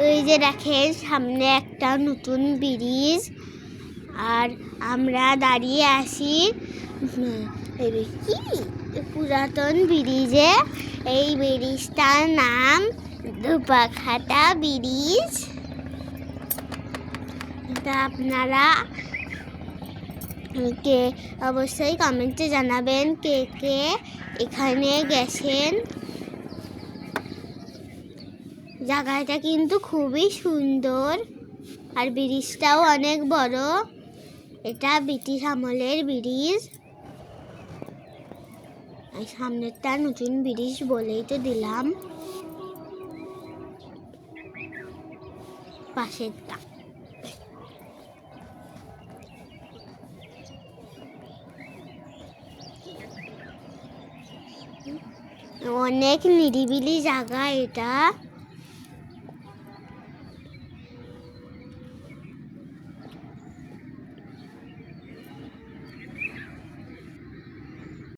ওই যে দেখেন সামনে একটা নতুন ব্রিজ, আর আমরা দাঁড়িয়ে আছি কি পুরাতন ব্রিজে। এই ব্রিজটার নাম ধুপাখাতা ব্রিজ। তা আপনারা কে অবশ্যই কমেন্টে জানাবেন কে কে এখানে গেছেন। জায়গাটা কিন্তু খুবই সুন্দর, আর ব্রিজটাও অনেক বড়। এটা ব্রিটিশ আমলের ব্রিজ। সামনেরটা নতুন ব্রিজ বলেই তো দিলাম, পাশেরটা। অনেক নিরিবিলি জায়গা এটা।